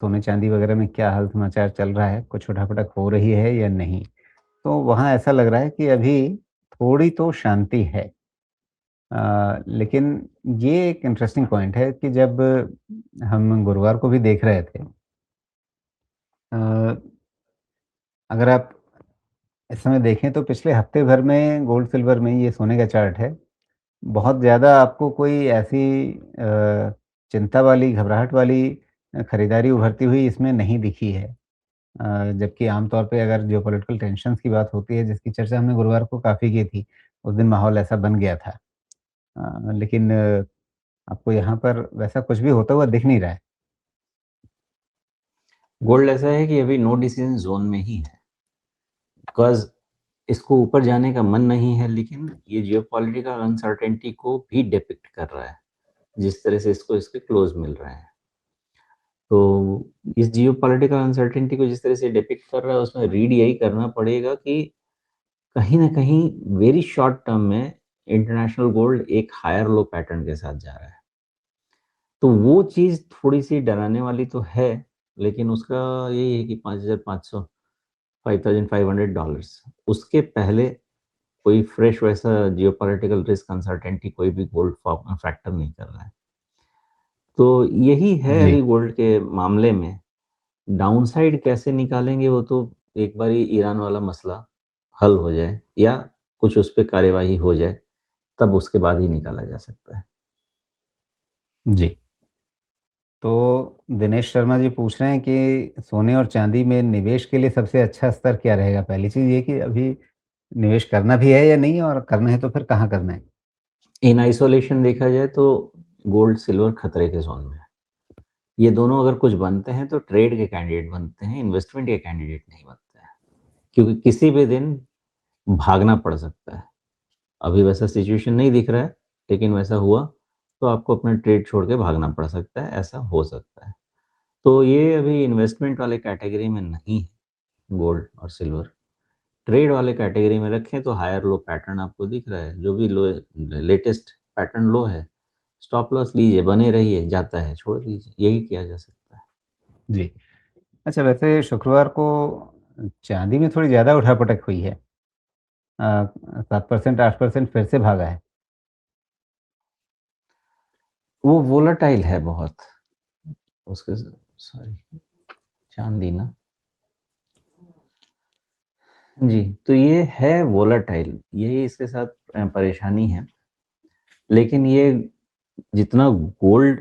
सोने चांदी वगैरह में क्या हाल समाचार चल रहा है, कुछ उठापटक हो रही है या नहीं? तो वहाँ ऐसा लग रहा है कि अभी थोड़ी तो शांति है। लेकिन ये एक इंटरेस्टिंग पॉइंट है कि जब हम गुरुवार को भी देख रहे थे, अ, अगर आप इस समय देखें तो पिछले हफ्ते भर में गोल्ड सिल्वर में ये सोने का चार्ट है, बहुत ज़्यादा आपको कोई ऐसी चिंता वाली, घबराहट वाली खरीदारी उभरती हुई इसमें नहीं दिखी है। जबकि आम तौर पे अगर जियोपॉलिटिकल टेंशन्स की बात होती है, जिसकी चर्चा हमने गुरुवार को काफ़ी की थी, उस दिन माहौल ऐसा बन गया था। लेकिन आपको यहाँ पर वैसा कुछ भी होता हुआ दिख नहीं रहा है। गोल्ड ऐसा है कि अभी नो डिसीजन जोन में ही है, बिकॉज इसको ऊपर जाने का मन नहीं है, लेकिन ये जियोपॉलिटिकल अनसर्टेनिटी को भी डिपिक्ट कर रहा है, जिस तरह से इसको इसके क्लोज मिल रहे हैं। तो इस जियोपॉलिटिकल अनसर्टेनिटी को जिस तरह से डिपिक्ट कर रहा है, उसमें रीड यही करना पड़ेगा कि कहीं ना कहीं वेरी शॉर्ट टर्म में इंटरनेशनल गोल्ड एक हायर लो पैटर्न के साथ जा रहा है। तो वो चीज थोड़ी सी डराने वाली तो है, लेकिन उसका यही है कि 5,500 $5,500 उसके पहले कोई फ्रेश वैसा जियोपॉलिटिकल रिस्क अनसर्टेनिटी कोई भी गोल्ड फैक्टर नहीं कर रहा है। तो यही है जी। अभी गोल्ड के मामले में। डाउनसाइड कैसे निकालेंगे वो तो एक बार ही ईरान वाला मसला हल हो जाए या कुछ उस पे कार्यवाही हो जाए, तब उसके बाद ही निकाला जा सकता है। जी। तो दिनेश शर्मा जी पूछ रहे हैं कि सोने और चांदी में निवेश के लिए सबसे अच्छा स्तर क्या रहेगा? पहली चीज़ ये कि अभी निवेश करना भी है या नहीं और करना है तो फिर कहाँ करना है? इन आइसोलेशन देखा जाए तो गोल्ड सिल्वर खतरे के जोन में है। ये दोनों अगर कुछ बनते हैं तो ट्रेड के कैंडिडेट बनते हैं, इन्वेस्टमेंट के कैंडिडेट नहीं बनते हैं, क्योंकि किसी भी दिन भागना पड़ सकता है। अभी वैसा सिचुएशन नहीं दिख रहा है, लेकिन वैसा हुआ तो आपको अपना ट्रेड छोड़ के भागना पड़ सकता है, ऐसा हो सकता है। तो ये अभी इन्वेस्टमेंट वाले कैटेगरी में नहीं है गोल्ड और सिल्वर। ट्रेड वाले कैटेगरी में रखें तो हायर लो पैटर्न आपको दिख रहा है, जो भी लो लेटेस्ट पैटर्न लो है, स्टॉप लॉस लीजिए, बने रहिए, जाता है छोड़ दीजिए, यही किया जा सकता है। जी। अच्छा, वैसे शुक्रवार को चाँदी में थोड़ी ज़्यादा उठा-पटक हुई है। 7% 8% फिर से भागा है। वो वोलेटाइल है बहुत, उसके सॉरी चांदी ना, जी, तो ये है वोलेटाइल, यही इसके साथ परेशानी है। लेकिन ये जितना गोल्ड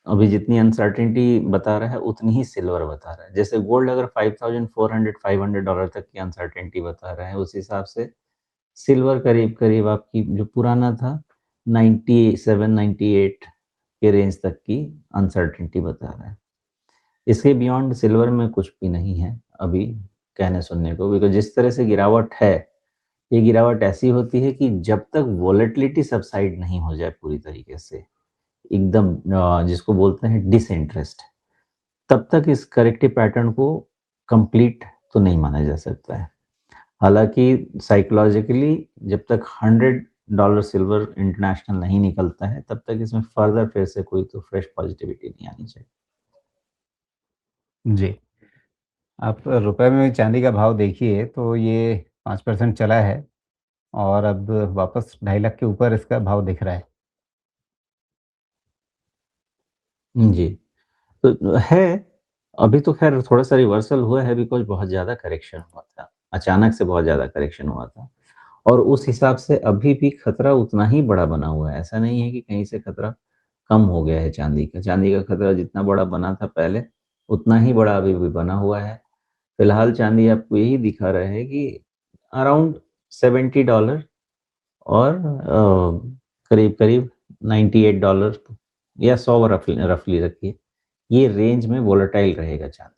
अभी जितनी अनसर्टेनिटी बता रहा है, उतनी ही सिल्वर बता रहा है। जैसे गोल्ड अगर 5,400 $500 तक की अनसर्टेनिटी बता रहा है, उस हिसाब से सिल्वर करीब-करीब आपकी जो पुराना था 97-98 के रेंज तक की अनसर्टेनिटी बता रहा है। इसके बियॉन्ड सिल्वर में कुछ भी नहीं है अभी कहने सुनने को, बिकॉज़ जिस तरह से गिरावट है, ये गिरावट ऐसी होती है कि जब तक वोलेटिलिटी सबसाइड नहीं हो जाए पूरी तरीके से, एकदम जिसको बोलते हैं डिसइंटरेस्ट, तब तक इस करेक्टिव पैटर्न को कंप्लीट तो नहीं माना जा सकता है। हालाँकि साइकोलॉजिकली जब तक $100 सिल्वर इंटरनेशनल नहीं निकलता है, तब तक इसमें फर्दर फिर से कोई तो फ्रेश पॉजिटिविटी नहीं आनी चाहिए। जी। आप रुपए में चाँदी का भाव देखिए तो ये 5% चला है और अब वापस 2.5 लाख के ऊपर इसका भाव दिख रहा है। जी, तो है, अभी तो ख़ैर थोड़ा-सा रिवर्सल हुआ है बिकॉज़ बहुत ज़्यादा करेक्शन हुआ था। अचानक से बहुत ज़्यादा करेक्शन हुआ था और उस हिसाब से अभी भी खतरा उतना ही बड़ा बना हुआ है। ऐसा नहीं है कि कहीं से खतरा कम हो गया है चाँदी का। चाँदी का खतरा जितना बड़ा बना था पहले, उतना ही बड़ा अभी भी बना हुआ है। फिलहाल चाँदी आपको यही दिखा रहा है कि अराउंड $70 और करीब-करीब $98 या 100 रफली रखिए। ये रेंज में वोलेटाइल रहेगा चाँदी।